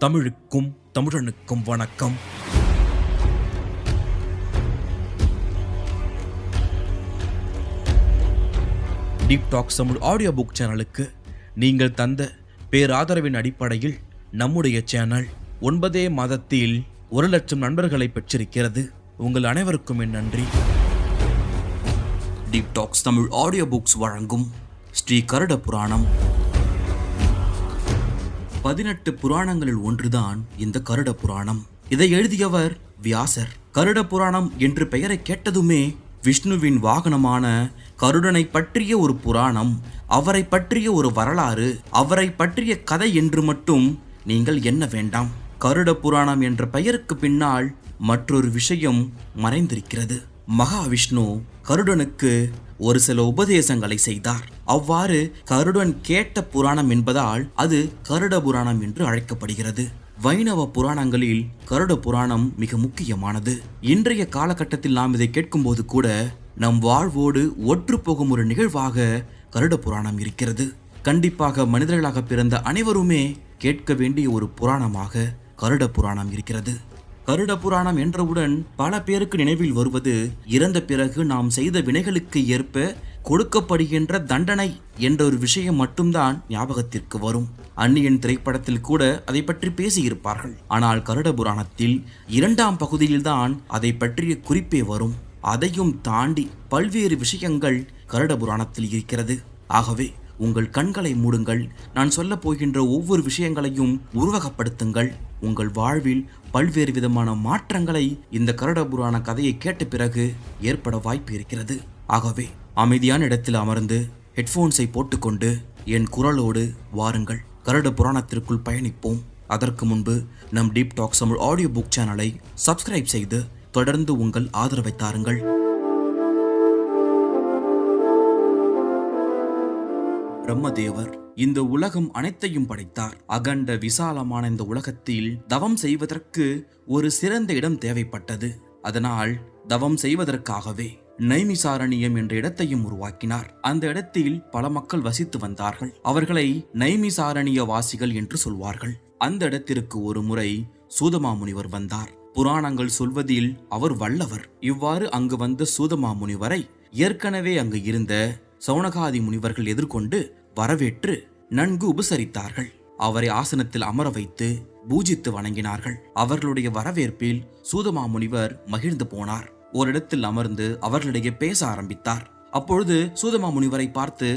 தமிழுக்கும் தமிழனுக்கும் வணக்கம். Deep Talks Tamil audio book சேனலுக்கு நீங்கள் தந்த பேராதரவின் அடிப்படையில் நம்முடைய சேனல் 9 மாதத்தில் 1,00,000 நண்பர்களை பெற்றிருக்கிறது. உங்கள் அனைவருக்கும் என் நன்றி. Deep Talks Tamil audio books வழங்கும் ஸ்ரீ கருட புராணம். 18 புராணங்களில் ஒன்றுதான் இந்த கருட புராணம். இதை எழுதியவர் வியாசர். கருட புராணம் என்று பெயரை கேட்டதுமே விஷ்ணுவின் வாகனமான கருடனை பற்றிய ஒரு புராணம், அவரை பற்றிய ஒரு வரலாறு, அவரை பற்றிய கதை என்று மட்டும் நீங்கள் எண்ண வேண்டாம். கருட புராணம் என்ற பெயருக்கு பின்னால் மற்றொரு விஷயம் மறைந்திருக்கிறது. மகாவிஷ்ணு கருடனுக்கு ஒரு சில உபதேசங்களை செய்தார். அவ்வாறு கருடன் கேட்ட புராணம் என்பதால் அது கருட புராணம் என்று அழைக்கப்படுகிறது. வைணவ புராணங்களில் கருட புராணம் மிக முக்கியமானது. இன்றைய காலகட்டத்தில் நாம் இதை கேட்கும்போது கூட நம் வாழ்வோடு ஒற்று போகும் ஒரு நிகழ்வாக கருட புராணம் இருக்கிறது. கண்டிப்பாக மனிதர்களாக பிறந்த அனைவருமே கேட்க வேண்டிய ஒரு புராணமாக கருட புராணம் இருக்கிறது. கருட புராணம் என்றவுடன் பல பேருக்கு நினைவில் வருவது இறந்த பிறகு நாம் செய்த வினைகளுக்கு ஏற்ப கொடுக்கப்படுகின்ற தண்டனை என்ற ஒரு விஷயம் மட்டும்தான் ஞாபகத்திற்கு வரும். அந்நியன் திரைப்படத்தில் கூட அதை பற்றி பேசியிருப்பார்கள். ஆனால் கருட புராணத்தில் 2ஆம் பகுதியில்தான் அதை பற்றிய குறிப்பே வரும். அதையும் தாண்டி பல்வேறு விஷயங்கள் கருட புராணத்தில் இருக்கிறது. ஆகவே உங்கள் கண்களை மூடுங்கள். நான் சொல்ல போகின்ற ஒவ்வொரு விஷயங்களையும் உருவகப்படுத்துங்கள். உங்கள் வாழ்வில் பல்வேறு விதமான மாற்றங்களை இந்த கருட புராண கதையை கேட்ட பிறகு ஏற்பட வாய்ப்பு இருக்கிறது. ஆகவே அமைதியான இடத்தில் அமர்ந்து ஹெட்போன்ஸை போட்டுக்கொண்டு என் குரலோடு வாருங்கள், கருட புராணத்திற்குள் பயணிப்போம். அதற்கு முன்பு நம் Deep Talks Tamil audio book சேனலை சப்ஸ்கிரைப் செய்து தொடர்ந்து உங்கள் ஆதரவை தாருங்கள். பிரம்மதேவர் இந்த உலகம் அனைத்தையும் படைத்தார். அகண்ட விசாலமான இந்த உலகத்தில் தவம் செய்வதற்கு ஒரு சிறந்த இடம் தேவைப்பட்டது. அதனால் தவம் செய்வதற்காகவே நைமிசாரண்யம் என்ற இடத்தையும் உருவாக்கினார். அந்த இடத்தில் பல மக்கள் வசித்து வந்தார்கள். அவர்களை நைமிசாரண்ய வாசிகள் என்று சொல்வார்கள். அந்த இடத்திற்கு ஒரு முறை சூதமா முனிவர் வந்தார். புராணங்கள் சொல்வதில் அவர் வல்லவர். இவ்வாறு அங்கு வந்த சூதமா முனிவரை ஏற்கனவே அங்கு இருந்த சௌனகாதி முனிவர்கள் எதிர்கொண்டு வரவேற்று நன்கு உபசரித்தார்கள். அவரை ஆசனத்தில் அமர வைத்து பூஜித்து வணங்கினார்கள். அவர்களுடைய வரவேற்பில் சூதமா முனிவர் மகிழ்ந்து போனார். ஓரிடத்தில் அமர்ந்து அவர்களிடையே பேச ஆரம்பித்தார். அப்பொழுது சூதமா முனிவரை பார்த்து,